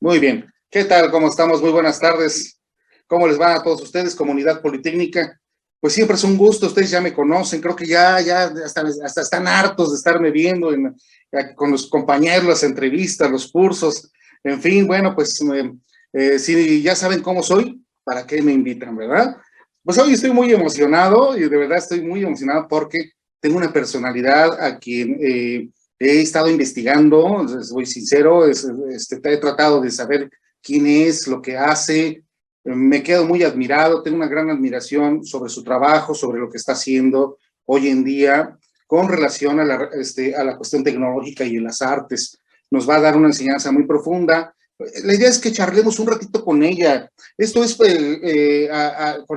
Muy bien. ¿Qué tal? ¿Cómo estamos? Muy buenas tardes. ¿Cómo les va a todos ustedes, comunidad politécnica? Pues siempre es un gusto, ustedes ya me conocen, creo que ya hasta están hartos de estarme viendo con los compañeros, las entrevistas, los cursos, en fin, bueno, pues si ya saben cómo soy, ¿para qué me invitan, verdad? Pues hoy estoy muy emocionado y de verdad estoy muy emocionado porque tengo una personalidad a quien he estado investigando, soy sincero, he tratado de saber quién es, lo que hace, me quedo muy admirado, tengo una gran admiración sobre su trabajo, sobre lo que está haciendo hoy en día con relación a la cuestión tecnológica y en las artes. Nos va a dar una enseñanza muy profunda. La idea es que charlemos un ratito con ella. Esto es con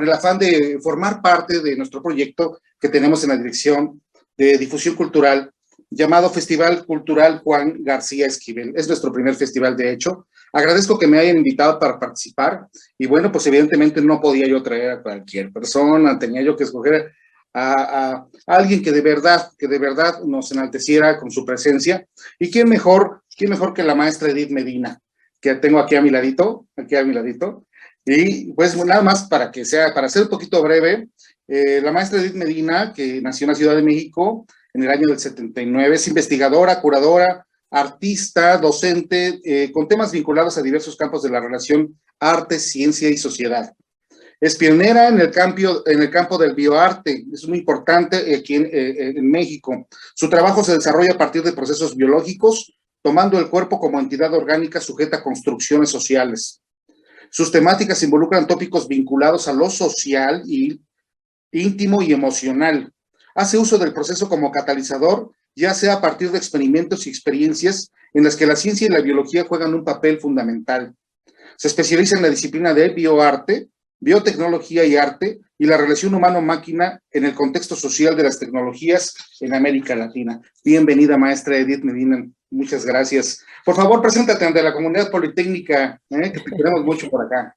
el afán de formar parte de nuestro proyecto que tenemos en la Dirección de Difusión Cultural, llamado Festival Cultural Juan García Esquivel. Es nuestro primer festival, de hecho. Agradezco que me hayan invitado para participar y bueno, pues evidentemente no podía yo traer a cualquier persona, tenía yo que escoger a alguien que de verdad nos enalteciera con su presencia. ¿Y quién mejor que la maestra Edith Medina, que tengo aquí a mi ladito, Y pues nada más para ser un poquito breve, la maestra Edith Medina, que nació en la Ciudad de México en el año del 79, es investigadora, curadora, artista, docente, con temas vinculados a diversos campos de la relación arte, ciencia y sociedad. Es pionera en el campo del bioarte, es muy importante aquí en México. Su trabajo se desarrolla a partir de procesos biológicos, tomando el cuerpo como entidad orgánica sujeta a construcciones sociales. Sus temáticas involucran tópicos vinculados a lo social, y íntimo y emocional. Hace uso del proceso como catalizador, ya sea a partir de experimentos y experiencias en las que la ciencia y la biología juegan un papel fundamental. Se especializa en la disciplina de bioarte, biotecnología y arte, y la relación humano-máquina en el contexto social de las tecnologías en América Latina. Bienvenida, maestra Edith Medina. Muchas gracias. Por favor, preséntate ante la comunidad politécnica, que te queremos mucho por acá.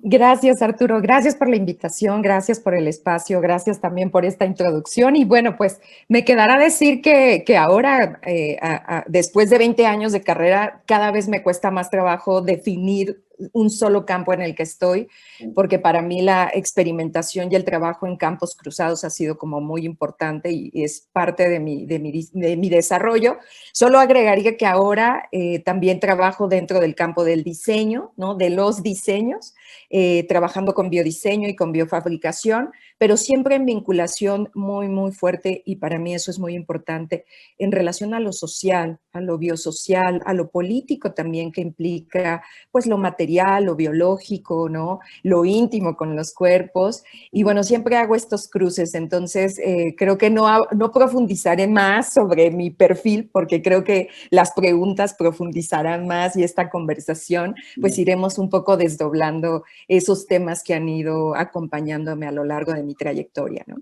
Gracias, Arturo. Gracias por la invitación, gracias por el espacio, gracias también por esta introducción. Y bueno, pues me quedará decir que ahora, después de 20 años de carrera, cada vez me cuesta más trabajo definir un solo campo en el que estoy, porque para mí la experimentación y el trabajo en campos cruzados ha sido como muy importante y es parte de mi desarrollo. Solo agregaría que ahora también trabajo dentro del campo del diseño, ¿no? De los diseños, trabajando con biodiseño y con biofabricación, pero siempre en vinculación muy, muy fuerte, y para mí eso es muy importante, en relación a lo social, a lo biosocial, a lo político también, que implica pues lo material, material, lo biológico, ¿no? Lo íntimo con los cuerpos. Y bueno, siempre hago estos cruces, entonces creo que no profundizaré más sobre mi perfil, porque creo que las preguntas profundizarán más y esta conversación, pues iremos un poco desdoblando esos temas que han ido acompañándome a lo largo de mi trayectoria, ¿no?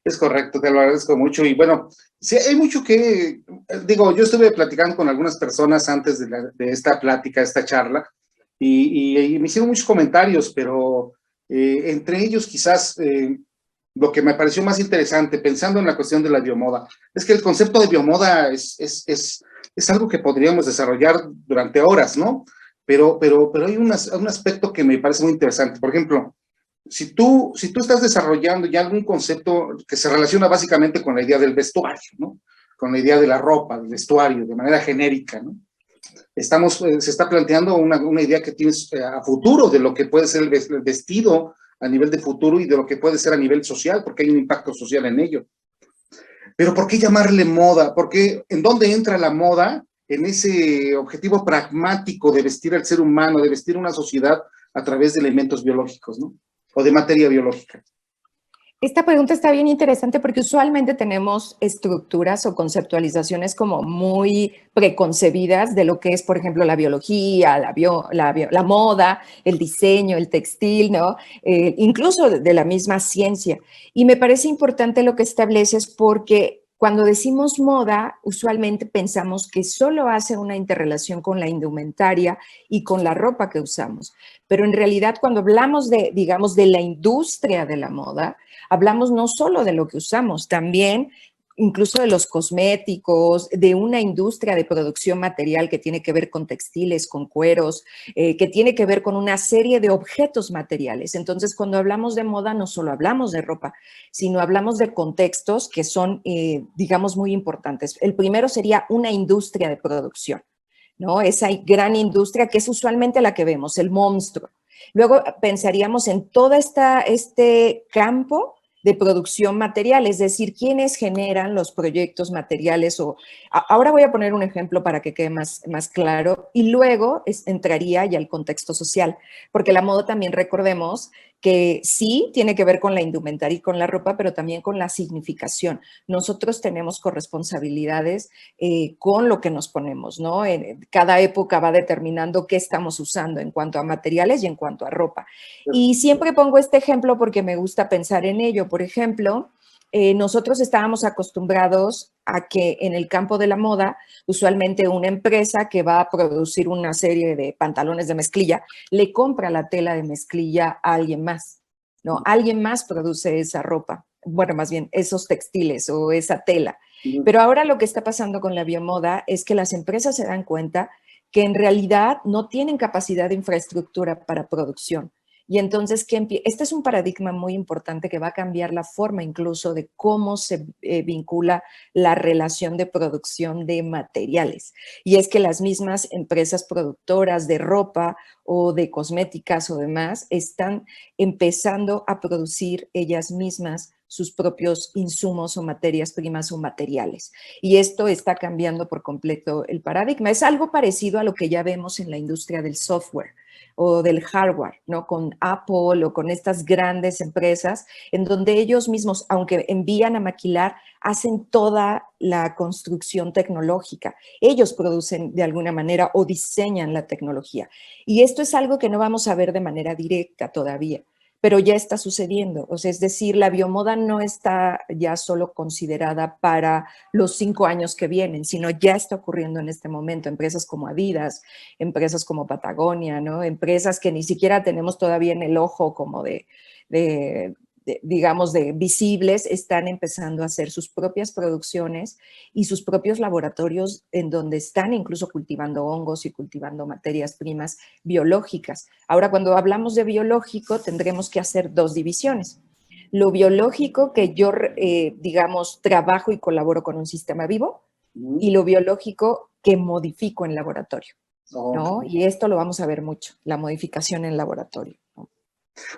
Es correcto, te lo agradezco mucho. Y bueno, sí, hay mucho que, digo, yo estuve platicando con algunas personas antes de esta plática, esta charla, y me hicieron muchos comentarios, pero entre ellos quizás lo que me pareció más interesante, pensando en la cuestión de la biomoda, es que el concepto de biomoda es algo que podríamos desarrollar durante horas, ¿no? Pero hay un aspecto que me parece muy interesante. Por ejemplo, si tú estás desarrollando ya algún concepto que se relaciona básicamente con la idea del vestuario, ¿no? Con la idea de la ropa, del vestuario, de manera genérica, ¿no? Se está planteando una idea que tienes a futuro de lo que puede ser el vestido a nivel de futuro y de lo que puede ser a nivel social, porque hay un impacto social en ello. Pero ¿por qué llamarle moda? Porque ¿en dónde entra la moda? En ese objetivo pragmático de vestir al ser humano, de vestir una sociedad a través de elementos biológicos, ¿no? O de materia biológica. Esta pregunta está bien interesante porque usualmente tenemos estructuras o conceptualizaciones como muy preconcebidas de lo que es, por ejemplo, la biología, la moda, el diseño, el textil, ¿no? Incluso de la misma ciencia. Y me parece importante lo que estableces porque cuando decimos moda, usualmente pensamos que solo hace una interrelación con la indumentaria y con la ropa que usamos. Pero en realidad, cuando hablamos de, digamos, de la industria de la moda, hablamos no solo de lo que usamos, también incluso de los cosméticos, de una industria de producción material que tiene que ver con textiles, con cueros, que tiene que ver con una serie de objetos materiales. Entonces, cuando hablamos de moda, no solo hablamos de ropa, sino hablamos de contextos que son, digamos, muy importantes. El primero sería una industria de producción, ¿no? Esa gran industria que es usualmente la que vemos, el monstruo. Luego pensaríamos en todo este campo de producción material, es decir, quiénes generan los proyectos materiales. Ahora voy a poner un ejemplo para que quede más claro, y luego entraría ya el contexto social, porque la moda también, recordemos que sí tiene que ver con la indumentaria y con la ropa, pero también con la significación. Nosotros tenemos corresponsabilidades con lo que nos ponemos, ¿no? Cada época va determinando qué estamos usando en cuanto a materiales y en cuanto a ropa. Y siempre pongo este ejemplo porque me gusta pensar en ello. Por ejemplo, nosotros estábamos acostumbrados a que en el campo de la moda, usualmente una empresa que va a producir una serie de pantalones de mezclilla, le compra la tela de mezclilla a alguien más, ¿no? Alguien más produce esa ropa, bueno, más bien esos textiles o esa tela. Pero ahora lo que está pasando con la biomoda es que las empresas se dan cuenta que en realidad no tienen capacidad de infraestructura para producción. Y entonces, este es un paradigma muy importante que va a cambiar la forma incluso de cómo se vincula la relación de producción de materiales. Y es que las mismas empresas productoras de ropa o de cosméticas o demás están empezando a producir ellas mismas sus propios insumos o materias primas o materiales. Y esto está cambiando por completo el paradigma. Es algo parecido a lo que ya vemos en la industria del software o del hardware, ¿no? Con Apple o con estas grandes empresas, en donde ellos mismos, aunque envían a maquilar, hacen toda la construcción tecnológica. Ellos producen de alguna manera o diseñan la tecnología. Y esto es algo que no vamos a ver de manera directa todavía, pero ya está sucediendo. O sea, es decir, la biomoda no está ya solo considerada para los 5 años que vienen, sino ya está ocurriendo en este momento. Empresas como Adidas, empresas como Patagonia, ¿no? Empresas que ni siquiera tenemos todavía en el ojo como digamos, de visibles, están empezando a hacer sus propias producciones y sus propios laboratorios en donde están incluso cultivando hongos y cultivando materias primas biológicas. Ahora, cuando hablamos de biológico, tendremos que hacer 2 divisiones. Lo biológico, que yo, digamos, trabajo y colaboro con un sistema vivo, y lo biológico que modifico en laboratorio, ¿no? Y esto lo vamos a ver mucho, la modificación en laboratorio, ¿no?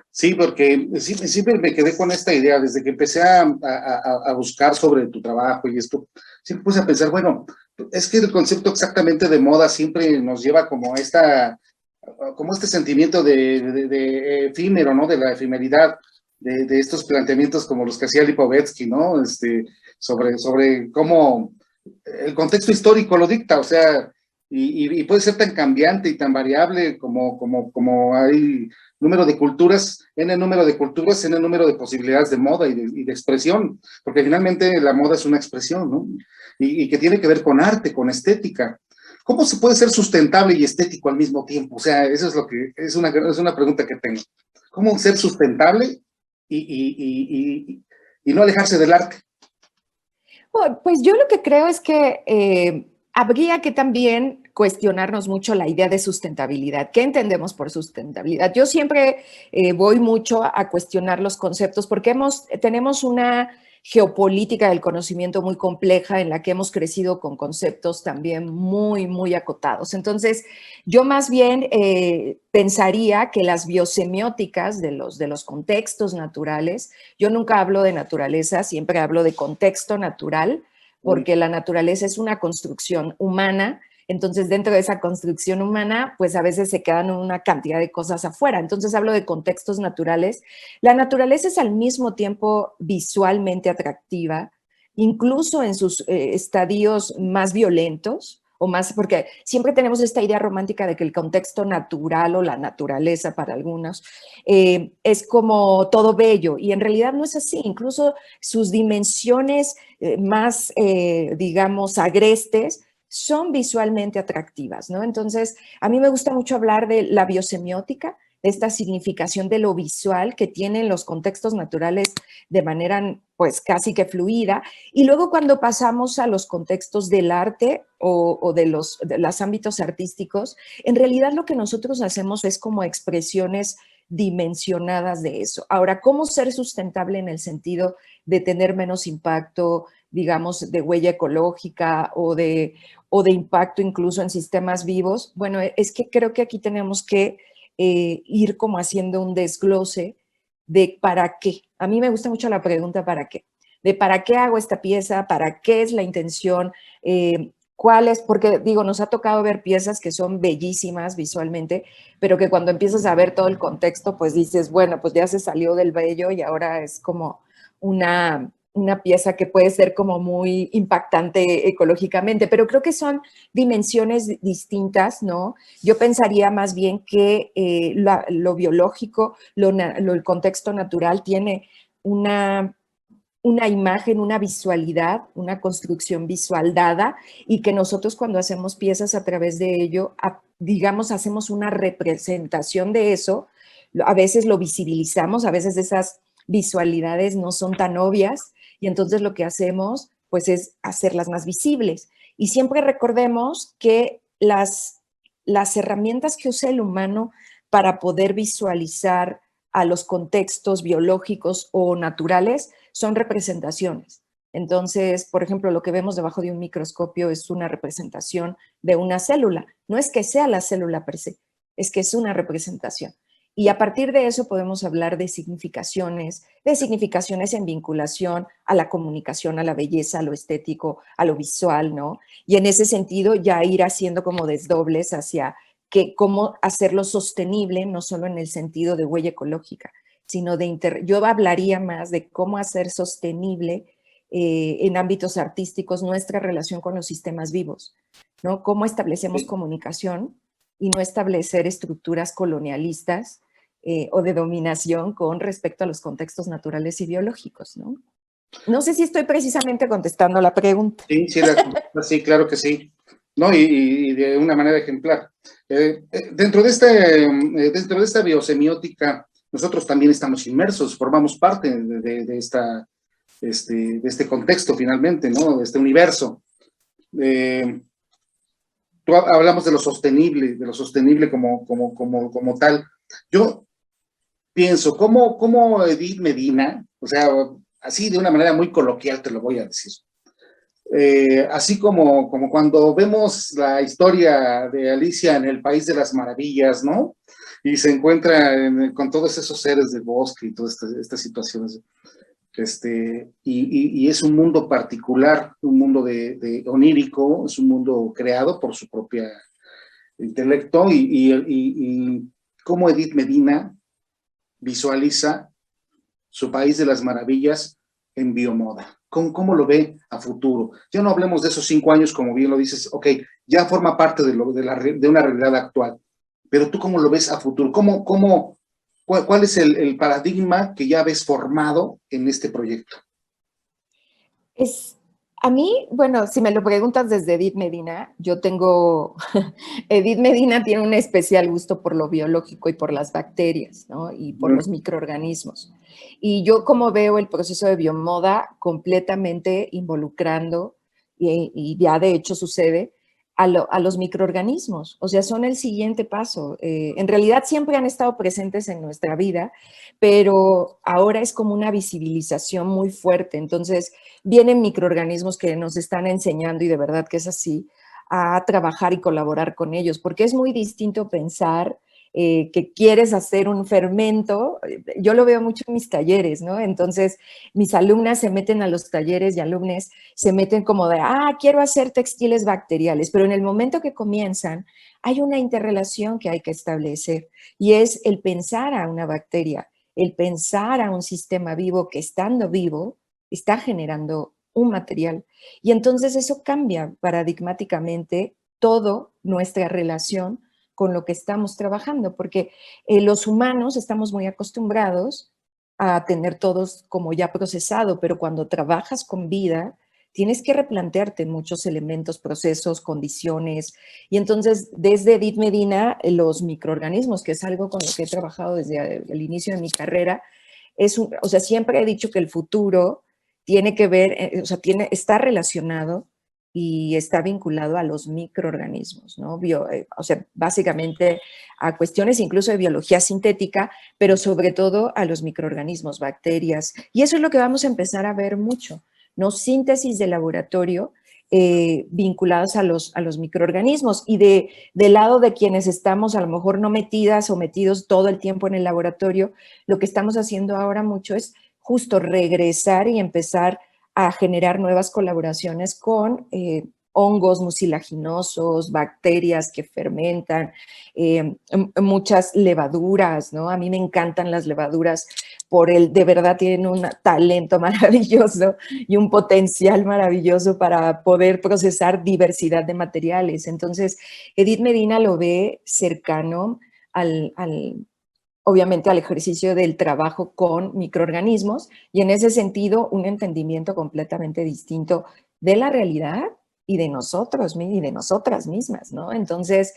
Sí, porque siempre me quedé con esta idea, desde que empecé a buscar sobre tu trabajo y esto, siempre puse a pensar, bueno, es que el concepto exactamente de moda siempre nos lleva como a como este sentimiento de efímero, ¿no? De la efemeridad, de estos planteamientos como los que hacía Lipovetsky, ¿no? Sobre cómo el contexto histórico lo dicta, o sea, y puede ser tan cambiante y tan variable como hay número de culturas, en el número de culturas, en el número de posibilidades de moda y de expresión, porque finalmente la moda es una expresión, ¿no? Y que tiene que ver con arte, con estética. ¿Cómo se puede ser sustentable y estético al mismo tiempo? O sea, eso es lo que es una pregunta que tengo. ¿Cómo ser sustentable y no alejarse del arte? Bueno, pues yo lo que creo es que habría que también cuestionarnos mucho la idea de sustentabilidad. ¿Qué entendemos por sustentabilidad? Yo siempre voy mucho a cuestionar los conceptos porque tenemos una geopolítica del conocimiento muy compleja en la que hemos crecido con conceptos también muy, muy acotados. Entonces, yo más bien pensaría que las biosemióticas de los contextos naturales, yo nunca hablo de naturaleza, siempre hablo de contexto natural, porque la naturaleza es una construcción humana. Entonces, dentro de esa construcción humana, pues a veces se quedan una cantidad de cosas afuera. Entonces, hablo de contextos naturales. La naturaleza es al mismo tiempo visualmente atractiva, incluso en sus estadios más violentos o más, porque siempre tenemos esta idea romántica de que el contexto natural o la naturaleza para algunos es como todo bello y en realidad no es así. Incluso sus dimensiones más, digamos, agrestes son visualmente atractivas, ¿no? Entonces, a mí me gusta mucho hablar de la biosemiótica, de esta significación de lo visual que tienen los contextos naturales de manera, pues, casi que fluida. Y luego cuando pasamos a los contextos del arte o de los ámbitos artísticos, en realidad lo que nosotros hacemos es como expresiones dimensionadas de eso. Ahora, ¿cómo ser sustentable en el sentido de tener menos impacto, digamos, de huella ecológica o de impacto incluso en sistemas vivos? Bueno, es que creo que aquí tenemos que ir como haciendo un desglose de para qué. A mí me gusta mucho la pregunta ¿para qué? De para qué hago esta pieza, para qué es la intención, cuál es, porque digo, nos ha tocado ver piezas que son bellísimas visualmente, pero que cuando empiezas a ver todo el contexto, pues dices, bueno, pues ya se salió del bello y ahora es como una pieza que puede ser como muy impactante ecológicamente, pero creo que son dimensiones distintas, ¿no? Yo pensaría más bien que lo biológico, el contexto natural tiene una imagen, una visualidad, una construcción visual dada y que nosotros cuando hacemos piezas a través de ello, digamos, hacemos una representación de eso, a veces lo visibilizamos, a veces esas visualidades no son tan obvias y entonces lo que hacemos pues es hacerlas más visibles. Y siempre recordemos que las herramientas que usa el humano para poder visualizar a los contextos biológicos o naturales son representaciones. Entonces, por ejemplo, lo que vemos debajo de un microscopio es una representación de una célula. No es que sea la célula per se, es que es una representación. Y a partir de eso podemos hablar de significaciones en vinculación a la comunicación, a la belleza, a lo estético, a lo visual, ¿no? Y en ese sentido ya ir haciendo como desdobles hacia cómo hacerlo sostenible, no solo en el sentido de huella ecológica, sino yo hablaría más de cómo hacer sostenible en ámbitos artísticos nuestra relación con los sistemas vivos, ¿no? Cómo establecemos comunicación y no establecer estructuras colonialistas o de dominación con respecto a los contextos naturales y biológicos, ¿no? No sé si estoy precisamente contestando la pregunta. Sí, sí, sí, claro que sí. ¿No? Y de una manera ejemplar. Dentro de esta biosemiótica, nosotros también estamos inmersos, formamos parte de este contexto finalmente, ¿no? De este universo. Hablamos de lo sostenible como tal. Yo pienso, ¿cómo Edith Medina, o sea, así de una manera muy coloquial te lo voy a decir, así como cuando vemos la historia de Alicia en el País de las Maravillas, ¿no? Y se encuentra con todos esos seres del bosque y todas estas situaciones. Y es un mundo particular, un mundo de onírico, es un mundo creado por su propia intelecto y cómo Edith Medina visualiza su país de las maravillas en biomoda. ¿Cómo lo ve a futuro? Ya no hablemos de esos 5 años, como bien lo dices, ok, ya forma parte de una realidad actual, pero tú ¿cómo lo ves a futuro? ¿Cuál es el paradigma que ya ves formado en este proyecto? A mí, bueno, si me lo preguntas desde Edith Medina, yo tengo, Edith Medina tiene un especial gusto por lo biológico y por las bacterias, ¿no? Y por los microorganismos. Y yo como veo el proceso de biomoda completamente involucrando, y ya de hecho sucede, a los microorganismos. O sea, son el siguiente paso. En realidad siempre han estado presentes en nuestra vida, pero ahora es como una visibilización muy fuerte. Entonces, vienen microorganismos que nos están enseñando, y de verdad que es así, a trabajar y colaborar con ellos, porque es muy distinto pensar que quieres hacer un fermento. Yo lo veo mucho en mis talleres, ¿no? Entonces, mis alumnas se meten a los talleres y alumnos se meten como de, quiero hacer textiles bacteriales, pero en el momento que comienzan, hay una interrelación que hay que establecer, y es el pensar a una bacteria, el pensar a un sistema vivo que, estando vivo, está generando un material. Y entonces eso cambia paradigmáticamente toda nuestra relación con lo que estamos trabajando, porque los humanos estamos muy acostumbrados a tener todos como ya procesado, pero cuando trabajas con vida, tienes que replantearte muchos elementos, procesos, condiciones. Y entonces, desde Edith Medina, los microorganismos, que es algo con lo que he trabajado desde el inicio de mi carrera, o sea, siempre he dicho que el futuro tiene que ver, o sea, está relacionado y está vinculado a los microorganismos, ¿no? O sea, básicamente a cuestiones incluso de biología sintética, pero sobre todo a los microorganismos, bacterias. Y eso es lo que vamos a empezar a ver mucho, ¿no? Síntesis de laboratorio vinculadas a los microorganismos. Y del lado de quienes estamos a lo mejor no metidas o metidos todo el tiempo en el laboratorio, lo que estamos haciendo ahora mucho es justo regresar y empezar a generar nuevas colaboraciones con hongos mucilaginosos, bacterias que fermentan, muchas levaduras, ¿no? A mí me encantan las levaduras de verdad tienen un talento maravilloso y un potencial maravilloso para poder procesar diversidad de materiales. Entonces, Edith Medina lo ve cercano obviamente al ejercicio del trabajo con microorganismos, y en ese sentido un entendimiento completamente distinto de la realidad y de nosotros y de nosotras mismas, ¿no? Entonces,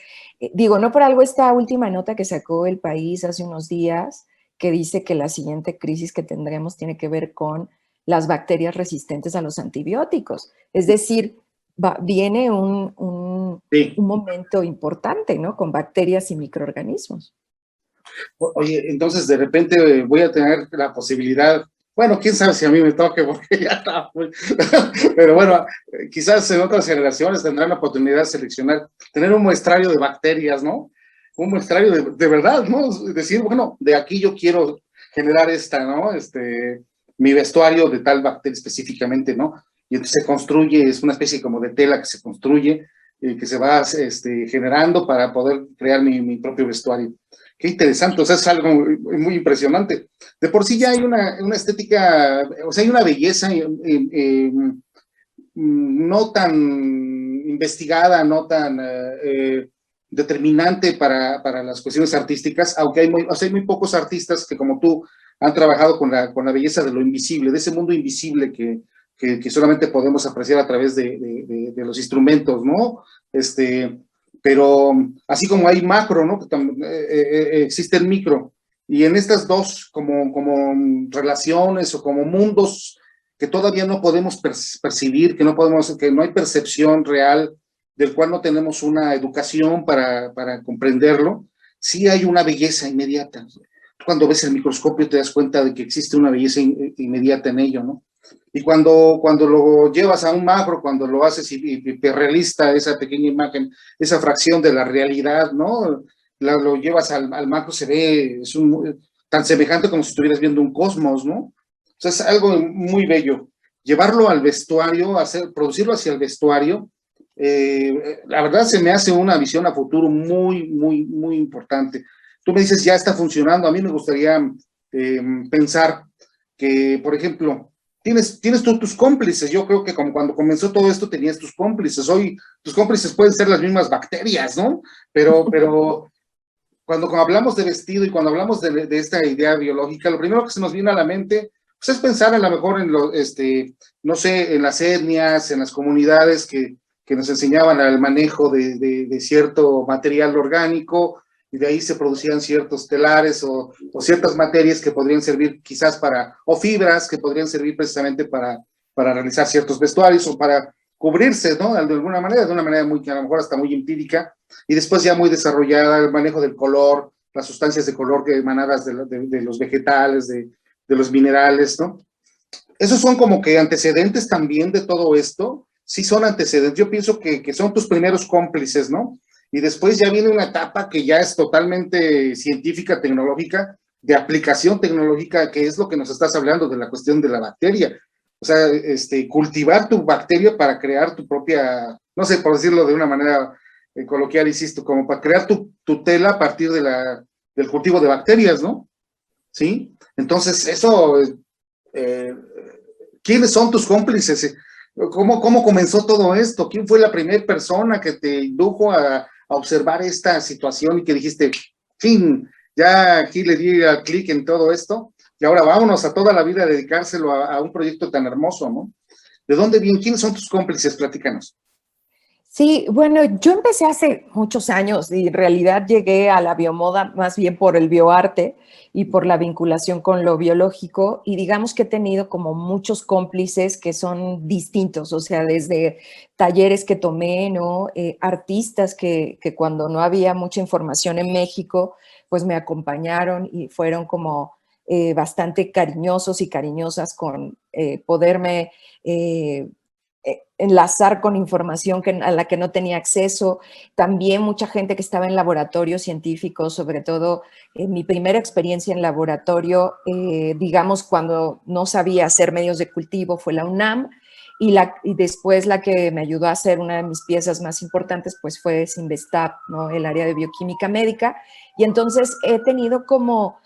digo, no por algo esta última nota que sacó El País hace unos días, que dice que la siguiente crisis que tendremos tiene que ver con las bacterias resistentes a los antibióticos. Es decir, viene un momento importante, ¿no? Con bacterias y microorganismos. Oye, entonces de repente voy a tener la posibilidad, bueno, quién sabe si a mí me toque, porque ya está, pero bueno, quizás en otras generaciones tendrán la oportunidad de seleccionar, tener un muestrario de bacterias, ¿no? Un muestrario de verdad, ¿no? Decir, bueno, de aquí yo quiero generar ¿no? Mi vestuario de tal bacteria específicamente, ¿no? Y entonces se construye, es una especie como de tela que se construye, que se va generando para poder crear mi propio vestuario. Qué interesante, o sea, es algo muy impresionante. De por sí ya hay una estética, o sea, hay una belleza no tan investigada, no tan determinante para las cuestiones artísticas, aunque hay muy pocos artistas que como tú han trabajado con la belleza de lo invisible, de ese mundo invisible que solamente podemos apreciar a través de los instrumentos, ¿no? Pero así como hay macro, ¿no? Existe el micro, y en estas dos como relaciones o como mundos que todavía no podemos percibir, que no hay percepción real, del cual no tenemos una educación para comprenderlo, sí hay una belleza inmediata. Cuando ves el microscopio te das cuenta de que existe una belleza inmediata en ello, ¿no? Y cuando lo llevas a un macro, cuando lo haces y te realista esa pequeña imagen, esa fracción de la realidad, ¿no? Lo llevas al macro, se ve, tan semejante como si estuvieras viendo un cosmos, ¿no? O sea, es algo muy bello. Llevarlo al vestuario, producirlo hacia el vestuario, la verdad se me hace una visión a futuro muy, muy, muy importante. Tú me dices, ya está funcionando. A mí me gustaría pensar que, por ejemplo, tienes tú tus cómplices. Yo creo que como cuando comenzó todo esto tenías tus cómplices. Hoy tus cómplices pueden ser las mismas bacterias, ¿no? Pero cuando hablamos de vestido y cuando hablamos de esta idea biológica, lo primero que se nos viene a la mente pues, es pensar a lo mejor en no sé, en las etnias, en las comunidades que nos enseñaban al manejo de cierto material orgánico, y de ahí se producían ciertos telares o ciertas materias que podrían servir quizás o fibras que podrían servir precisamente para realizar ciertos vestuarios o para cubrirse, ¿no? De alguna manera, de una manera muy, a lo mejor hasta muy empírica, y después ya muy desarrollada el manejo del color, las sustancias de color que emanadas de los vegetales, de los minerales, ¿no? Esos son como que antecedentes también de todo esto, sí son antecedentes, yo pienso que son tus primeros cómplices, ¿no? Y después ya viene una etapa que ya es totalmente científica, tecnológica, de aplicación tecnológica, que es lo que nos estás hablando de la cuestión de la bacteria. O sea, cultivar tu bacteria para crear tu propia, no sé, por decirlo de una manera coloquial, insisto, como para crear tu tela a partir del cultivo de bacterias, ¿no? ¿Sí? Entonces, eso, eh, ¿quiénes son tus cómplices? ¿Cómo comenzó todo esto? ¿Quién fue la primera persona que te indujo a observar esta situación y que dijiste, fin, ya aquí le di al clic en todo esto y ahora vámonos a toda la vida a dedicárselo a un proyecto tan hermoso, ¿no? ¿De dónde vienen? ¿Quiénes son tus cómplices? Platícanos. Sí, bueno, yo empecé hace muchos años y en realidad llegué a la biomoda más bien por el bioarte y por la vinculación con lo biológico, y digamos que he tenido como muchos cómplices que son distintos, o sea, desde talleres que tomé, ¿no? Artistas que cuando no había mucha información en México, pues me acompañaron y fueron como bastante cariñosos y cariñosas con poderme enlazar con información a la que no tenía acceso. También mucha gente que estaba en laboratorios científicos, sobre todo mi primera experiencia en laboratorio, digamos, cuando no sabía hacer medios de cultivo, fue la UNAM, y después la que me ayudó a hacer una de mis piezas más importantes, pues fue Sinvestab, ¿no? El área de bioquímica médica. Y entonces he tenido como,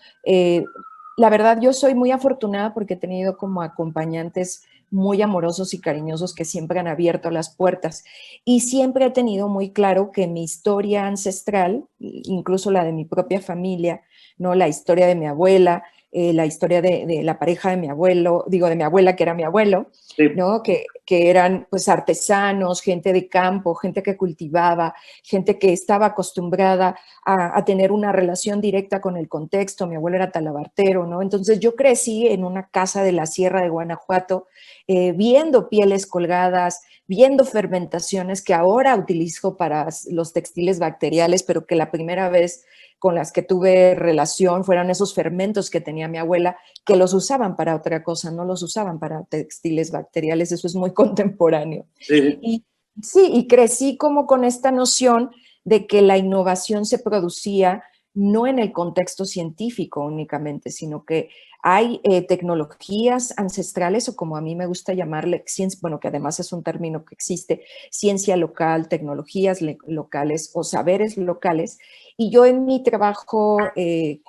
la verdad, yo soy muy afortunada porque he tenido como acompañantes muy amorosos y cariñosos que siempre han abierto las puertas. Y siempre he tenido muy claro que mi historia ancestral, incluso la de mi propia familia, ¿no? La historia de mi abuela, la historia de la pareja de mi abuelo, digo, de mi abuela, que era mi abuelo, Sí. ¿no? Que eran pues artesanos, gente de campo, gente que cultivaba, gente que estaba acostumbrada a tener una relación directa con el contexto. Mi abuelo era talabartero, ¿no? Entonces yo crecí en una casa de la Sierra de Guanajuato, viendo pieles colgadas, viendo fermentaciones que ahora utilizo para los textiles bacteriales, pero que la primera vez con las que tuve relación fueron esos fermentos que tenía mi abuela, que los usaban para otra cosa, no los usaban para textiles bacteriales. Eso es muy contemporáneo. Sí. Y sí, y crecí como con esta noción de que la innovación se producía no en el contexto científico únicamente, sino que hay tecnologías ancestrales, o como a mí me gusta llamarle, ciencia, bueno, que además es un término que existe, ciencia local, tecnologías locales o saberes locales. Y yo en mi trabajo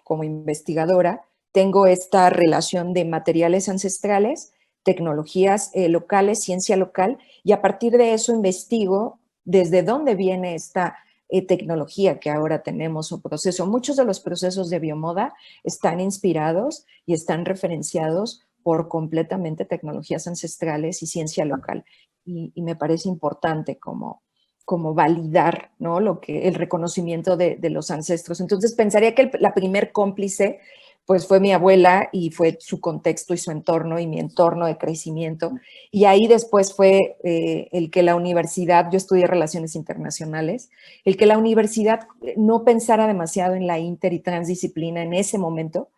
como investigadora tengo esta relación de materiales ancestrales, tecnologías locales, ciencia local, y a partir de eso investigo desde dónde viene esta tecnología que ahora tenemos o proceso. Muchos de los procesos de biomoda están inspirados y están referenciados por completamente tecnologías ancestrales y ciencia local. Y me parece importante como validar, ¿no? El reconocimiento de los ancestros. Entonces pensaría que la primer cómplice pues fue mi abuela y fue su contexto y su entorno y mi entorno de crecimiento. Y ahí después fue el que la universidad, yo estudié relaciones internacionales, el que la universidad no pensara demasiado en la inter y transdisciplina en ese momento.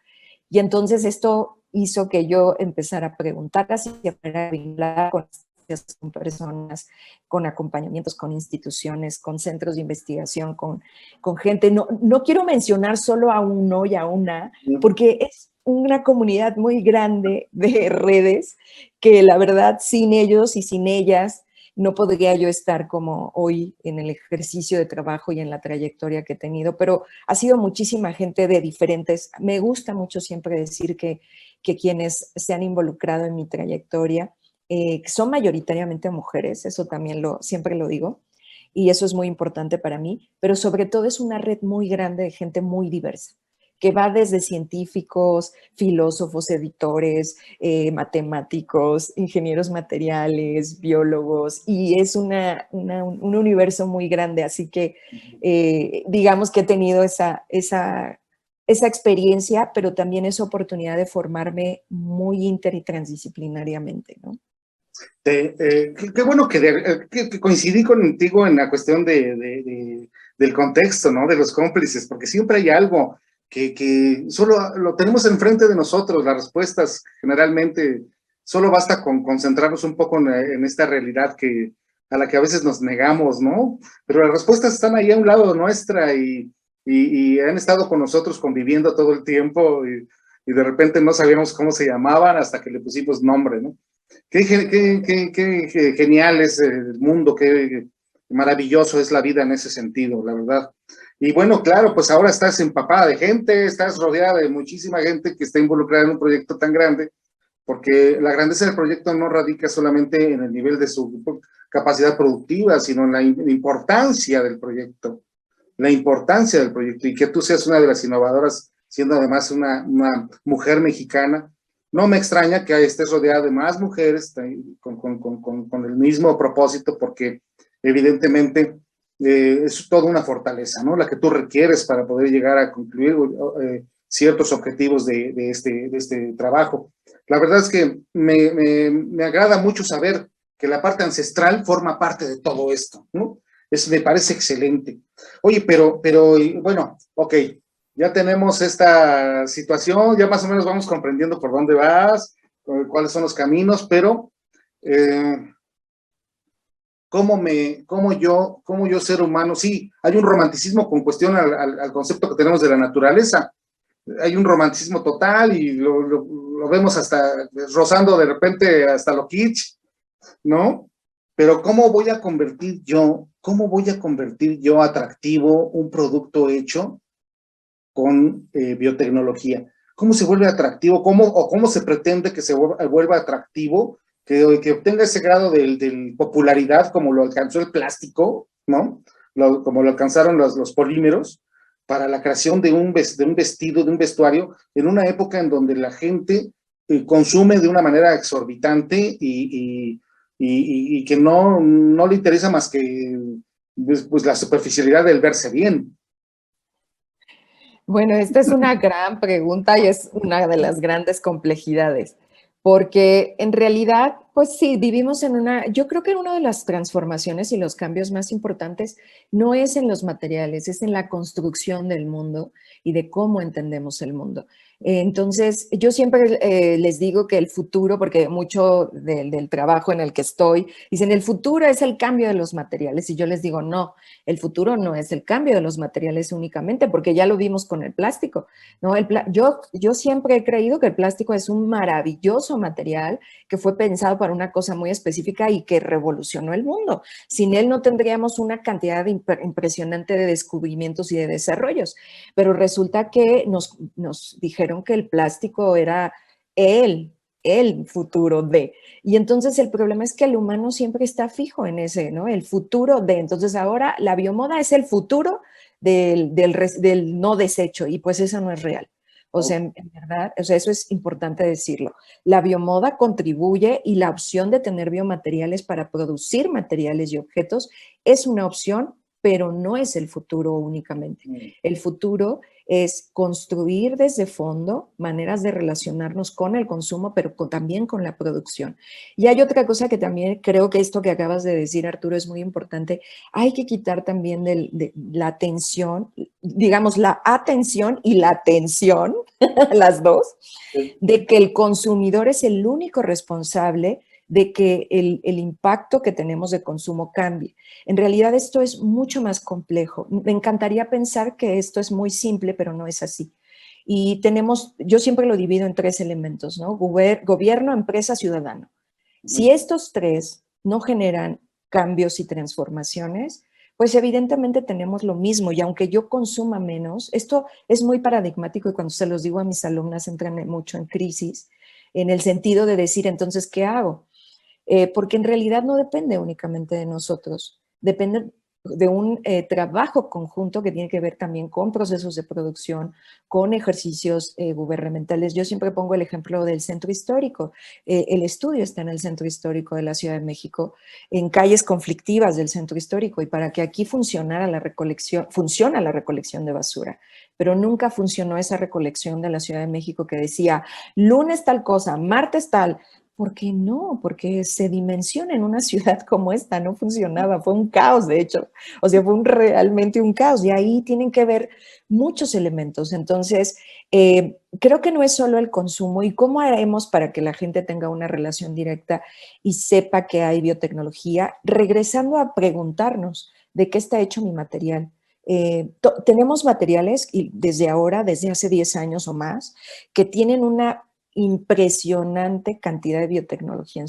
Y entonces esto hizo que yo empezara a preguntar hacia afuera, vincular con personas, con acompañamientos, con instituciones, con centros de investigación, con gente. No quiero mencionar solo a uno y a una, porque es una comunidad muy grande de redes que la verdad sin ellos y sin ellas no podría yo estar como hoy en el ejercicio de trabajo y en la trayectoria que he tenido, pero ha sido muchísima gente de diferentes, me gusta mucho siempre decir que quienes se han involucrado en mi trayectoria son mayoritariamente mujeres, eso también siempre lo digo, y eso es muy importante para mí, pero sobre todo es una red muy grande de gente muy diversa, que va desde científicos, filósofos, editores, matemáticos, ingenieros materiales, biólogos, y es un universo muy grande, así que digamos que he tenido esa experiencia, pero también esa oportunidad de formarme muy inter y transdisciplinariamente, ¿no? Qué bueno que coincidí contigo en la cuestión del contexto, ¿no? De los cómplices, porque siempre hay algo que solo lo tenemos enfrente de nosotros, las respuestas generalmente, solo basta con concentrarnos un poco en esta realidad a la que a veces nos negamos, ¿no? Pero las respuestas están ahí a un lado nuestra y han estado con nosotros conviviendo todo el tiempo y de repente no sabíamos cómo se llamaban hasta que le pusimos nombre, ¿no? Qué genial es el mundo, qué maravilloso es la vida en ese sentido, la verdad. Y bueno, claro, pues ahora estás empapada de gente, estás rodeada de muchísima gente que está involucrada en un proyecto tan grande, porque la grandeza del proyecto no radica solamente en el nivel de su capacidad productiva, sino en la importancia del proyecto, y que tú seas una de las innovadoras, siendo además una mujer mexicana. No me extraña que estés rodeada de más mujeres con el mismo propósito, porque evidentemente es toda una fortaleza, ¿no? La que tú requieres para poder llegar a concluir ciertos objetivos de este trabajo. La verdad es que me agrada mucho saber que la parte ancestral forma parte de todo esto, ¿no? Me parece excelente. Oye, pero bueno, ok, ya tenemos esta situación, ya más o menos vamos comprendiendo por dónde vas, cuáles son los caminos, pero eh, cómo yo ser humano, sí, hay un romanticismo con cuestión al concepto que tenemos de la naturaleza, hay un romanticismo total y lo vemos hasta rozando de repente hasta lo kitsch, ¿no? Pero cómo voy a convertir yo atractivo un producto hecho con biotecnología? ¿Cómo se vuelve atractivo? ¿Cómo se pretende que se vuelva atractivo? Que obtenga ese grado de popularidad como lo alcanzó el plástico, ¿no? Como lo alcanzaron los polímeros para la creación de un vestido, de un vestuario, en una época en donde la gente consume de una manera exorbitante y que no le interesa más que pues, la superficialidad del verse bien. Bueno, esta es una gran pregunta y es una de las grandes complejidades, porque en realidad, pues sí, vivimos yo creo que una de las transformaciones y los cambios más importantes no es en los materiales, es en la construcción del mundo y de cómo entendemos el mundo. Entonces, yo siempre les digo que el futuro, porque mucho del trabajo en el que estoy, dicen, el futuro es el cambio de los materiales, y yo les digo, no, el futuro no es el cambio de los materiales únicamente, porque ya lo vimos con el plástico, ¿no? Yo siempre he creído que el plástico es un maravilloso material que fue pensado para una cosa muy específica y que revolucionó el mundo. Sin él no tendríamos una cantidad impresionante de descubrimientos y de desarrollos, pero resulta que nos dijeron que el plástico era el futuro de. Y entonces el problema es que el humano siempre está fijo en ese, ¿no? El futuro de. Entonces ahora la biomoda es el futuro del no desecho y pues eso no es real. O sea, en verdad, o sea, eso es importante decirlo. La biomoda contribuye y la opción de tener biomateriales para producir materiales y objetos es una opción, pero no es el futuro únicamente. El futuro es construir desde fondo maneras de relacionarnos con el consumo, pero también con la producción. Y hay otra cosa que también creo que esto que acabas de decir, Arturo, es muy importante. Hay que quitar también de la atención, digamos, la atención y la atención, las dos, de que el consumidor es el único responsable de que el impacto que tenemos de consumo cambie. En realidad esto es mucho más complejo. Me encantaría pensar que esto es muy simple, pero no es así. Y yo siempre lo divido en tres elementos, ¿no? Gobierno, empresa, ciudadano. Si estos tres no generan cambios y transformaciones, pues evidentemente tenemos lo mismo y aunque yo consuma menos, esto es muy paradigmático y cuando se los digo a mis alumnas entran mucho en crisis, en el sentido de decir, entonces, ¿qué hago? Porque en realidad no depende únicamente de nosotros, depende de un trabajo conjunto que tiene que ver también con procesos de producción, con ejercicios gubernamentales. Yo siempre pongo el ejemplo del centro histórico. El estudio está en el centro histórico de la Ciudad de México, en calles conflictivas del centro histórico, y para que aquí funcionara la recolección, funciona la recolección de basura, pero nunca funcionó esa recolección de la Ciudad de México que decía lunes tal cosa, martes tal. ¿Por qué no? Porque se dimensiona en una ciudad como esta, no funcionaba, fue un caos, de hecho. O sea, fue realmente un caos y ahí tienen que ver muchos elementos. Entonces, creo que no es solo el consumo y cómo haremos para que la gente tenga una relación directa y sepa que hay biotecnología, regresando a preguntarnos de qué está hecho mi material. Tenemos materiales y desde ahora, desde hace 10 años o más, que tienen una impresionante cantidad de biotecnología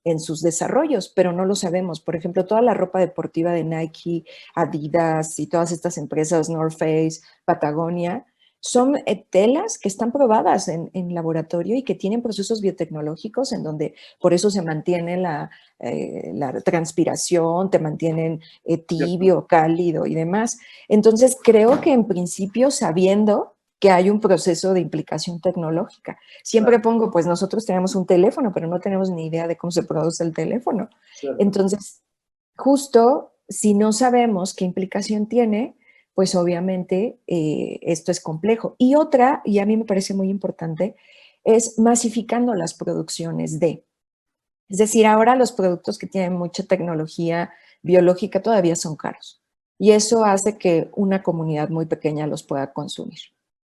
en sus desarrollos, pero no lo sabemos. Por ejemplo, toda la ropa deportiva de Nike, Adidas y todas estas empresas, North Face, Patagonia, son telas que están probadas en laboratorio y que tienen procesos biotecnológicos en donde por eso se mantiene la transpiración, te mantienen tibio, cálido y demás. Entonces, creo que en principio, sabiendo que hay un proceso de implicación tecnológica. Siempre pongo, pues nosotros tenemos un teléfono, pero no tenemos ni idea de cómo se produce el teléfono. Entonces, justo si no sabemos qué implicación tiene, pues obviamente esto es complejo. Y otra, y a mí me parece muy importante, es masificando las producciones de. Es decir, ahora los productos que tienen mucha tecnología biológica todavía son caros. Y eso hace que una comunidad muy pequeña los pueda consumir,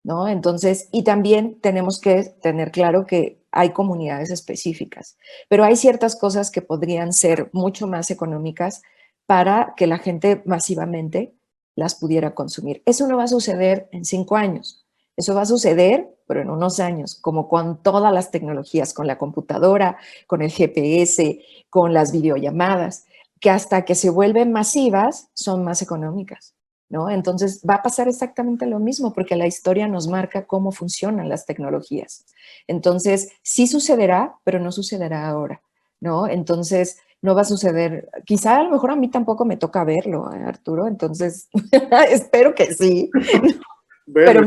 ¿no? Entonces, y también tenemos que tener claro que hay comunidades específicas, pero hay ciertas cosas que podrían ser mucho más económicas para que la gente masivamente las pudiera consumir. Eso no va a suceder en 5 años. Eso va a suceder, pero en unos años, como con todas las tecnologías, con la computadora, con el GPS, con las videollamadas, que hasta que se vuelven masivas son más económicas, ¿no? Entonces va a pasar exactamente lo mismo porque la historia nos marca cómo funcionan las tecnologías. Entonces sí sucederá, pero no sucederá ahora, ¿no? Entonces no va a suceder, quizá a lo mejor a mí tampoco me toca verlo, Arturo, entonces espero que sí, pero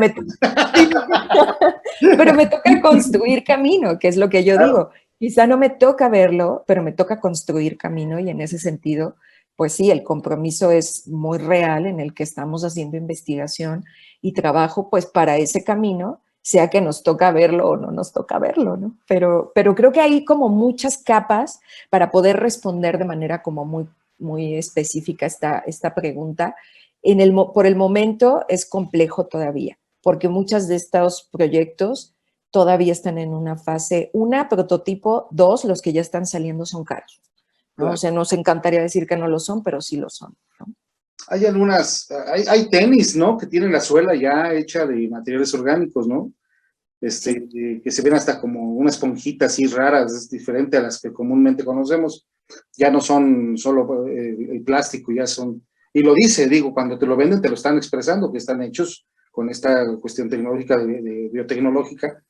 pero me toca construir camino, que es lo que yo digo. Quizá no me toca verlo, pero me toca construir camino y en ese sentido, pues sí, el compromiso es muy real en el que estamos haciendo investigación y trabajo pues para ese camino, sea que nos toca verlo o no nos toca verlo, ¿no? Pero creo que hay como muchas capas para poder responder de manera como muy específica esta pregunta. Por el momento es complejo todavía, porque muchos de estos proyectos todavía están en una fase, prototipo, 2, los que ya están saliendo son caros, ¿no? Claro. O sea, nos encantaría decir que no lo son, pero sí lo son, ¿no? Hay hay tenis, ¿no? Que tienen la suela ya hecha de materiales orgánicos, ¿no? Que se ven hasta como una esponjita así raras, es diferente a las que comúnmente conocemos. Ya no son solo el plástico, ya son, y lo dice, digo, cuando te lo venden te lo están expresando, que están hechos con esta cuestión tecnológica, de biotecnológica,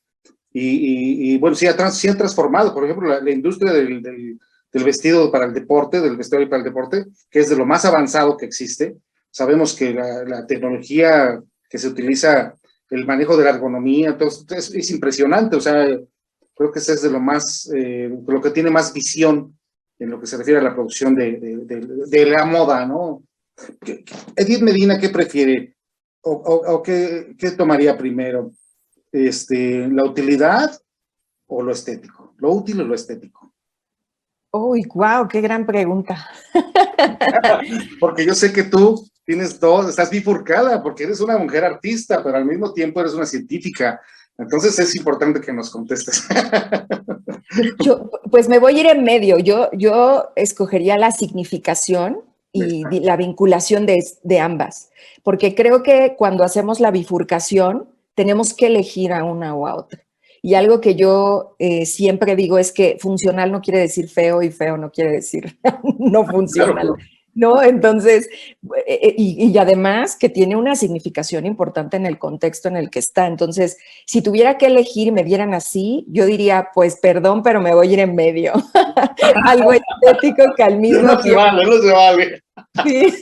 y bueno, sí han transformado, por ejemplo, la industria del vestido para el deporte, del vestuario para el deporte, que es de lo más avanzado que existe. Sabemos que la tecnología que se utiliza, el manejo de la ergonomía, entonces es impresionante, o sea, creo que ese es de lo más, lo que tiene más visión en lo que se refiere a la producción de la moda, ¿no? Edith Medina, ¿qué prefiere? ¿O qué tomaría primero? ¿La utilidad o lo estético? ¿Lo útil o lo estético? Uy, wow, qué gran pregunta. Porque yo sé que tú tienes dos, estás bifurcada, porque eres una mujer artista, pero al mismo tiempo eres una científica. Entonces es importante que nos contestes. Yo, pues me voy a ir en medio. Yo escogería la significación y la vinculación de ambas, porque creo que cuando hacemos la bifurcación tenemos que elegir a una o a otra. Y algo que yo siempre digo es que funcional no quiere decir feo y feo no quiere decir no funcional. Claro. ¿No? Entonces, y además que tiene una significación importante en el contexto en el que está. Entonces, si tuviera que elegir y me vieran así, yo diría, pues perdón, pero me voy a ir en medio. Algo estético que al mismo No se tiempo vale, no se vale. sí,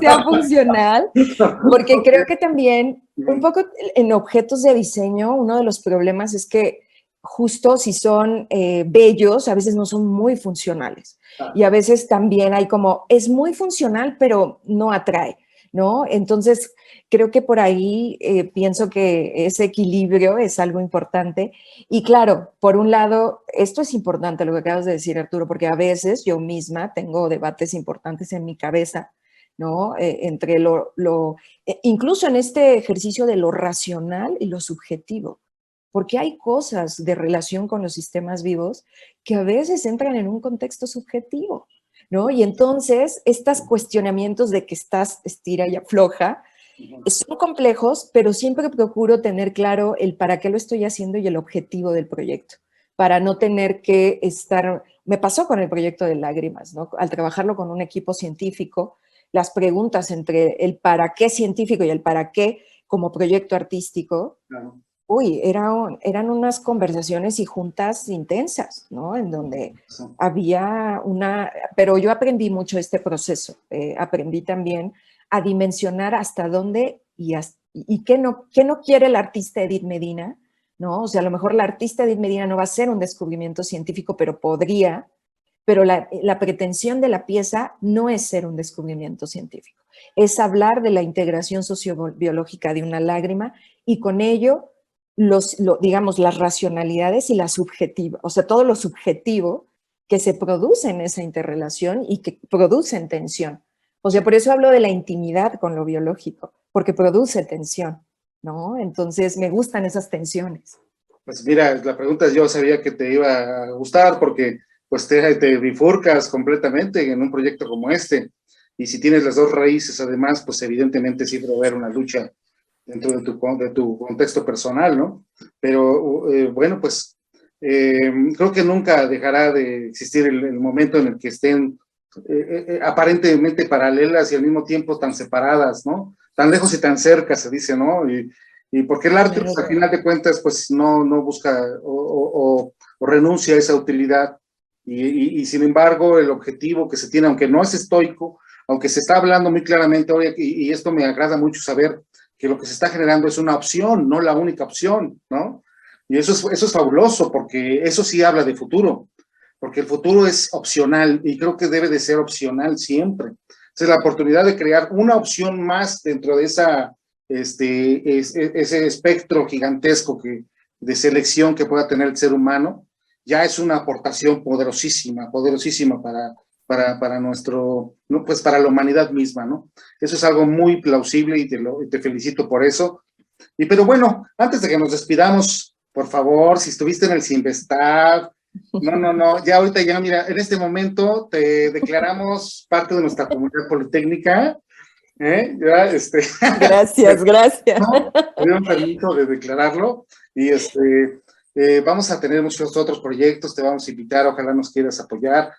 sea funcional, porque creo que también un poco en objetos de diseño, uno de los problemas es que justo si son bellos, a veces no son muy funcionales. Y a veces también hay como, es muy funcional, pero no atrae, ¿no? Entonces, creo que por ahí pienso que ese equilibrio es algo importante. Y claro, por un lado, esto es importante lo que acabas de decir, Arturo, porque a veces yo misma tengo debates importantes en mi cabeza, ¿no? Entre incluso en este ejercicio de lo racional y lo subjetivo, porque hay cosas de relación con los sistemas vivos que a veces entran en un contexto subjetivo, ¿no? Y entonces, estos cuestionamientos de que estás estira y afloja, son complejos, pero siempre procuro tener claro el para qué lo estoy haciendo y el objetivo del proyecto, para no tener que estar, me pasó con el proyecto de Lágrimas, ¿no? Al trabajarlo con un equipo científico, las preguntas entre el para qué científico y el para qué como proyecto artístico, Claro. uy, eran unas conversaciones y juntas intensas, ¿no? En donde Sí. había pero yo aprendí mucho este proceso, aprendí también a dimensionar hasta dónde y qué no quiere el artista Edith Medina, ¿no? O sea, a lo mejor la artista Edith Medina no va a ser un descubrimiento científico, pero podría, pero la pretensión de la pieza no es ser un descubrimiento científico, es hablar de la integración sociobiológica de una lágrima y con ello, digamos, las racionalidades y la subjetiva, o sea, todo lo subjetivo que se produce en esa interrelación y que produce tensión. O sea, por eso hablo de la intimidad con lo biológico, porque produce tensión, ¿no? Entonces, me gustan esas tensiones. Pues mira, la pregunta es, yo sabía que te iba a gustar porque pues te bifurcas completamente en un proyecto como este. Y si tienes las dos raíces, además, pues evidentemente siempre va a haber una lucha dentro de tu contexto personal, ¿no? Pero bueno, pues creo que nunca dejará de existir el momento en el que estén aparentemente paralelas y al mismo tiempo tan separadas, ¿no? Tan lejos y tan cerca, se dice, ¿no? Y porque el arte, pues, al final de cuentas, pues no busca o renuncia a esa utilidad. Y sin embargo, el objetivo que se tiene, aunque no es estoico, aunque se está hablando muy claramente ahora, y esto me agrada mucho saber, que lo que se está generando es una opción, no la única opción, ¿no? Y eso es fabuloso, porque eso sí habla de futuro, porque el futuro es opcional, y creo que debe de ser opcional siempre. Es la oportunidad de crear una opción más dentro de ese espectro gigantesco de selección que pueda tener el ser humano, ya es una aportación poderosísima, poderosísima para nuestro, ¿no? Pues para la humanidad misma, ¿no? Eso es algo muy plausible y te felicito por eso. Pero bueno, antes de que nos despidamos, por favor, si estuviste en el Sinvestab, no, ya ahorita ya, mira, en este momento te declaramos parte de nuestra comunidad politécnica, ya, Gracias, gracias. ¿no? Me dieron permiso de declararlo y vamos a tener muchos otros proyectos, te vamos a invitar, ojalá nos quieras apoyar.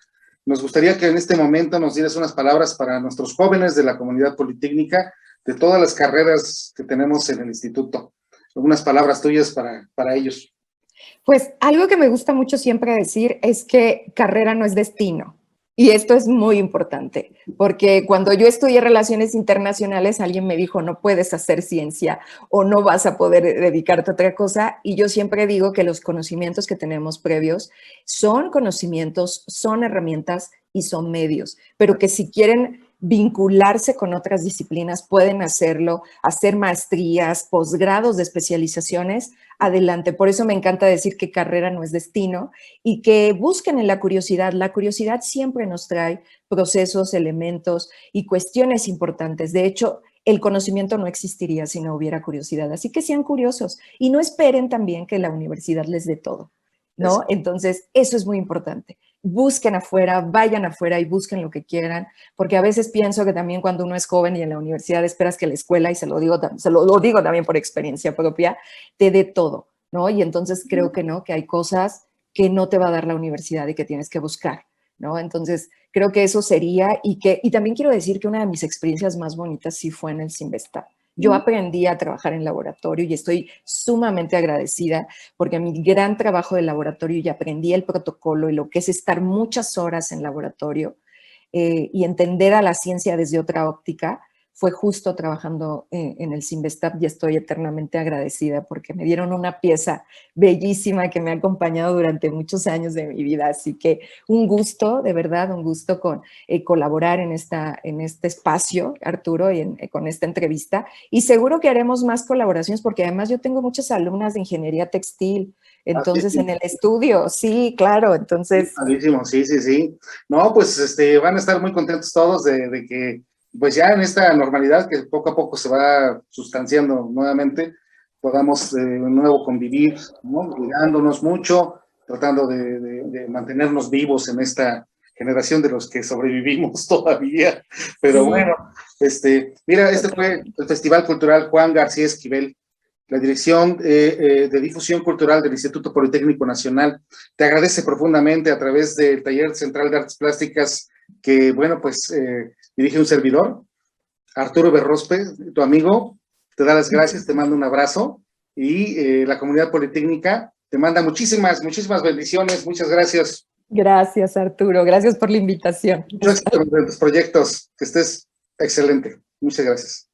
Nos gustaría que en este momento nos dieras unas palabras para nuestros jóvenes de la comunidad politécnica, de todas las carreras que tenemos en el instituto. Algunas palabras tuyas para ellos. Pues algo que me gusta mucho siempre decir es que carrera no es destino. Y esto es muy importante, porque cuando yo estudié relaciones internacionales, alguien me dijo, no puedes hacer ciencia o no vas a poder dedicarte a otra cosa. Y yo siempre digo que los conocimientos que tenemos previos son conocimientos, son herramientas y son medios, pero que si quieren vincularse con otras disciplinas, pueden hacerlo, hacer maestrías, posgrados de especializaciones, adelante. Por eso me encanta decir que carrera no es destino y que busquen en la curiosidad. La curiosidad siempre nos trae procesos, elementos y cuestiones importantes. De hecho, el conocimiento no existiría si no hubiera curiosidad. Así que sean curiosos y no esperen también que la universidad les dé todo, ¿no? Entonces, eso es muy importante. Busquen afuera, vayan afuera y busquen lo que quieran, porque a veces pienso que también cuando uno es joven y en la universidad esperas que la escuela, y se lo digo también por experiencia propia, te dé todo. ¿no? Y entonces creo que no, que hay cosas que no te va a dar la universidad y que tienes que buscar, ¿no? Entonces creo que eso sería, y también quiero decir que una de mis experiencias más bonitas sí fue en el Sinvestab. Yo aprendí a trabajar en laboratorio y estoy sumamente agradecida porque mi gran trabajo de laboratorio y aprendí el protocolo y lo que es estar muchas horas en laboratorio y entender a la ciencia desde otra óptica fue justo trabajando en el Sinvestab y estoy eternamente agradecida porque me dieron una pieza bellísima que me ha acompañado durante muchos años de mi vida. Así que un gusto, de verdad, un gusto con colaborar en este espacio, Arturo, y con esta entrevista. Y seguro que haremos más colaboraciones porque además yo tengo muchas alumnas de ingeniería textil. Entonces, en el estudio, sí, claro, entonces... Padrísimo, sí, sí, sí. No, pues van a estar muy contentos todos de que pues ya en esta normalidad que poco a poco se va sustanciando nuevamente, podamos de nuevo convivir, ¿no? Cuidándonos mucho, tratando de mantenernos vivos en esta generación de los que sobrevivimos todavía. Pero Sí, bueno, mira, este fue totalmente. el Festival Cultural Juan García Esquivel, la Dirección de Difusión Cultural del Instituto Politécnico Nacional. Te agradece profundamente a través del Taller Central de Artes Plásticas que, bueno, pues dirige un servidor, Arturo Berrospe, tu amigo, te da las gracias, te manda un abrazo y la comunidad politécnica te manda muchísimas, muchísimas bendiciones, muchas gracias. Gracias, Arturo. Gracias por la invitación. Mucho éxito en tus proyectos, que estés excelente. Muchas gracias.